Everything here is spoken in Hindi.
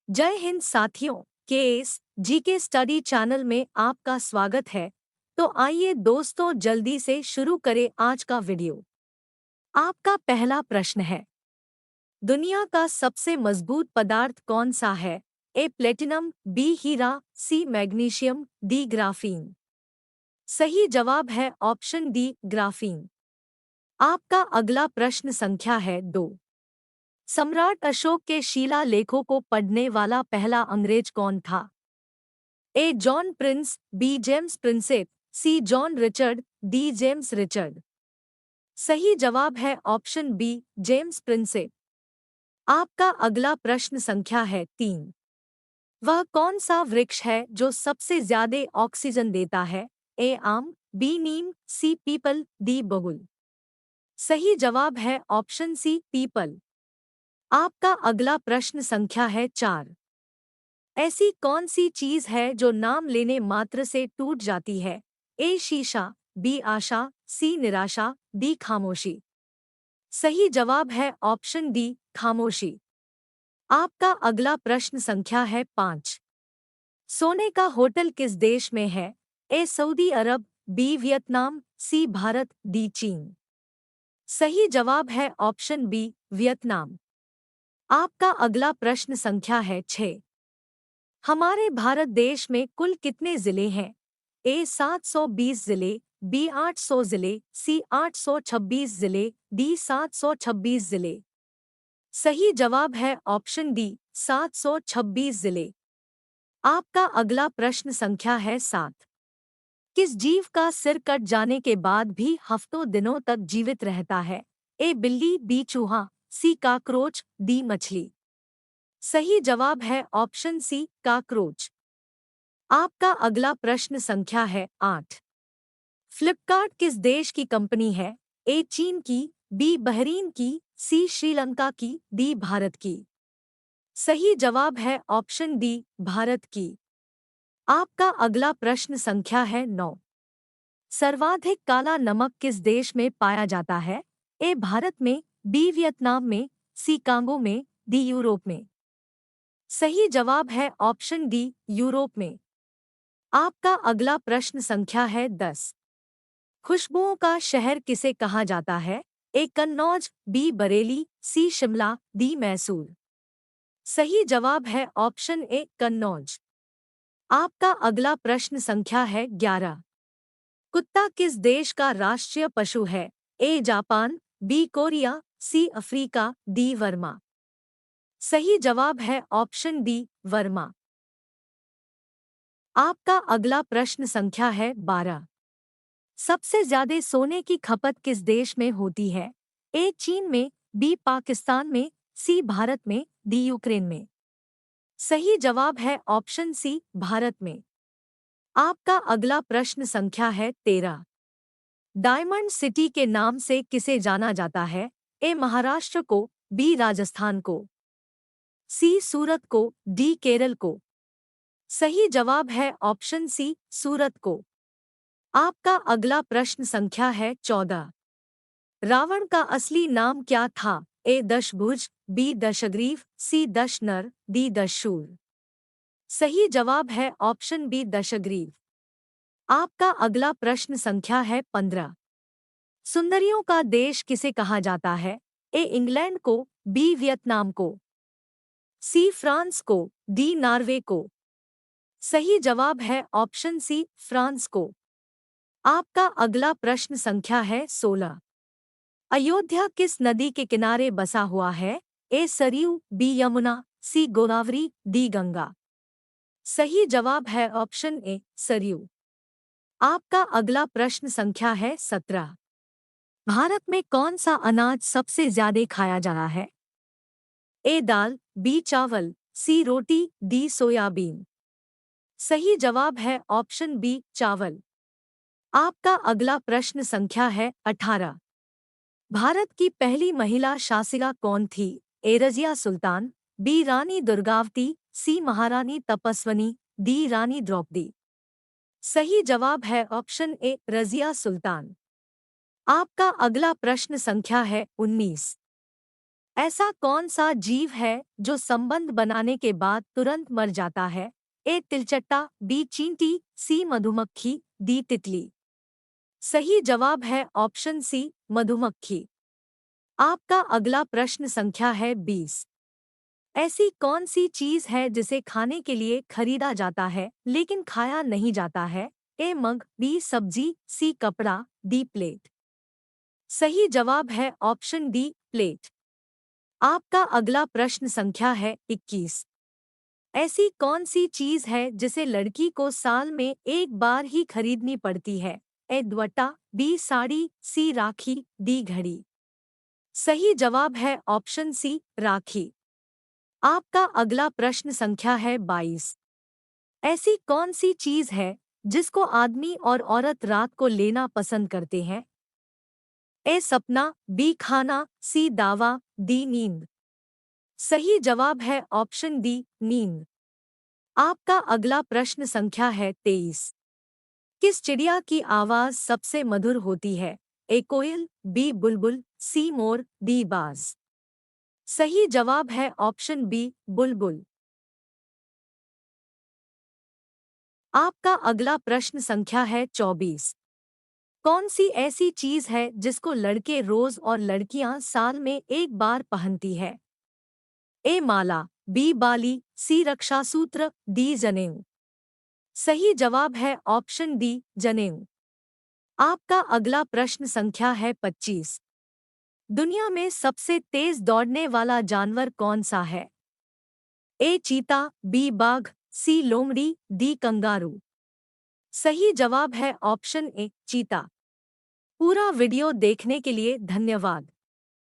जय हिंद साथियों। केएस जीके स्टडी चैनल में आपका स्वागत है। तो आइए दोस्तों जल्दी से शुरू करें आज का वीडियो। आपका पहला प्रश्न है, दुनिया का सबसे मजबूत पदार्थ कौन सा है? ए प्लेटिनम, बी हीरा, सी मैग्नीशियम, डी ग्राफीन। सही जवाब है ऑप्शन डी ग्राफीन। आपका अगला प्रश्न संख्या है 2। सम्राट अशोक के शिलालेखों को पढ़ने वाला पहला अंग्रेज कौन था? A John Prince, B James Prinsep, C John Richard, D James Richard. सही जवाब है ऑप्शन बी जेम्स प्रिंसेप। आपका अगला प्रश्न संख्या है 3। वह कौन सा वृक्ष है जो सबसे ज्यादा ऑक्सीजन देता है? ए आम, बी नीम, सी पीपल, डी बबूल। सही जवाब है ऑप्शन सी पीपल। आपका अगला प्रश्न संख्या है 4। ऐसी कौन सी चीज है जो नाम लेने मात्र से टूट जाती है? ए शीशा, बी आशा, सी निराशा, डी खामोशी। सही जवाब है ऑप्शन डी खामोशी। आपका अगला प्रश्न संख्या है 5। सोने का होटल किस देश में है? ए सऊदी अरब, बी वियतनाम, सी भारत, डी चीन। सही जवाब है ऑप्शन बी वियतनाम। आपका अगला प्रश्न संख्या है 6। हमारे भारत देश में कुल कितने जिले हैं? ए 720 जिले, बी 800 जिले, सी 826 जिले, डी 726 जिले। सही जवाब है ऑप्शन डी 726 जिले। आपका अगला प्रश्न संख्या है 7। किस जीव का सिर कट जाने के बाद भी हफ्तों दिनों तक जीवित रहता है? ए बिल्ली, बी चूहा, सी काकरोच, डी मछली। सही जवाब है ऑप्शन सी काकरोच। आपका अगला प्रश्न संख्या है 8। फ्लिपकार्ट किस देश की कंपनी है? ए चीन की, बी बहरीन की, सी श्रीलंका की, डी भारत की। सही जवाब है ऑप्शन डी भारत की। आपका अगला प्रश्न संख्या है 9। सर्वाधिक काला नमक किस देश में पाया जाता है? ए भारत में, बी वियतनाम में, सी कांगो में, डी यूरोप में। सही जवाब है ऑप्शन डी यूरोप में। आपका अगला प्रश्न संख्या है 10। खुशबुओं का शहर किसे कहा जाता है? ए कन्नौज, बी बरेली, सी शिमला, डी मैसूर। सही जवाब है ऑप्शन ए कन्नौज। आपका अगला प्रश्न संख्या है 11। कुत्ता किस देश का राष्ट्रीय पशु है? A Japan, B Korea, C Africa, D Burma. सही जवाब है ऑप्शन डी वर्मा। आपका अगला प्रश्न संख्या है 12। सबसे ज्यादा सोने की खपत किस देश में होती है? ए चीन में, बी पाकिस्तान में, सी भारत में, डी यूक्रेन में। सही जवाब है ऑप्शन सी भारत में। आपका अगला प्रश्न संख्या है 13। डायमंड सिटी के नाम से किसे जाना जाता है? ए महाराष्ट्र को, बी राजस्थान को, सी सूरत को, डी केरल को। सही जवाब है ऑप्शन सी सूरत को। आपका अगला प्रश्न संख्या है 14। रावण का असली नाम क्या था? ए दशभुज, बी दशग्रीव, सी दशनर, डी दशशूर। सही जवाब है ऑप्शन बी दशग्रीव। आपका अगला प्रश्न संख्या है 15। सुंदरियों का देश किसे कहा जाता है? ए इंग्लैंड को, बी वियतनाम को, सी फ्रांस को, डी नॉर्वे को। सही जवाब है ऑप्शन सी फ्रांस को। आपका अगला प्रश्न संख्या है 16। अयोध्या किस नदी के किनारे बसा हुआ है? ए सरयू, बी यमुना, सी गोदावरी, डी गंगा। सही जवाब है ऑप्शन ए सरयू। आपका अगला प्रश्न संख्या है 17। भारत में कौन सा अनाज सबसे ज्यादा खाया जा रहा है? ए दाल, बी चावल, सी रोटी, डी सोयाबीन। सही जवाब है ऑप्शन बी चावल। आपका अगला प्रश्न संख्या है 18। भारत की पहली महिला शासिका कौन थी? ए रजिया सुल्तान, बी रानी दुर्गावती, सी महारानी तपस्वनी, डी रानी द्रौपदी। सही जवाब है ऑप्शन ए रजिया सुल्तान। आपका अगला प्रश्न संख्या है 19। ऐसा कौन सा जीव है जो संबंध बनाने के बाद तुरंत मर जाता है? ए तिलचट्टा, बी चींटी, सी मधुमक्खी, डी तितली। सही जवाब है ऑप्शन सी, मधुमक्खी। आपका अगला प्रश्न संख्या है 20। ऐसी कौन सी चीज है जिसे खाने के लिए खरीदा जाता है लेकिन खाया नहीं जाता है? ए मग, बी सब्जी, सी कपड़ा, डी प्लेट। सही जवाब है ऑप्शन डी, प्लेट। आपका अगला प्रश्न संख्या है 21। ऐसी कौन सी चीज है जिसे लड़की को साल में एक बार ही खरीदनी पड़ती है? ए दुपट्टा, बी साड़ी, सी राखी, डी घड़ी। सही जवाब है ऑप्शन सी, राखी। आपका अगला प्रश्न संख्या है 22। ऐसी कौन सी चीज है जिसको आदमी और औरत रात को लेना पसंद करते हैं? ए सपना, बी खाना, सी दावा, डी नींद। सही जवाब है ऑप्शन डी, नींद। आपका अगला प्रश्न संख्या है 23। किस चिड़िया की आवाज सबसे मधुर होती है? ए कोयल, बी बुलबुल, सी मोर, डी बाज। सही जवाब है ऑप्शन बी, बुलबुल। आपका अगला प्रश्न संख्या है 24। कौन सी ऐसी चीज है जिसको लड़के रोज और लड़कियां साल में एक बार पहनती है? ए माला, बी बाली, सी रक्षासूत्र, डी जनेऊ। सही जवाब है ऑप्शन डी, जनेऊ। आपका अगला प्रश्न संख्या है 25। दुनिया में सबसे तेज दौड़ने वाला जानवर कौन सा है? ए चीता, बी बाघ, सी लोमड़ी, डी कंगारू। सही जवाब है ऑप्शन ए, चीता। पूरा वीडियो देखने के लिए धन्यवाद।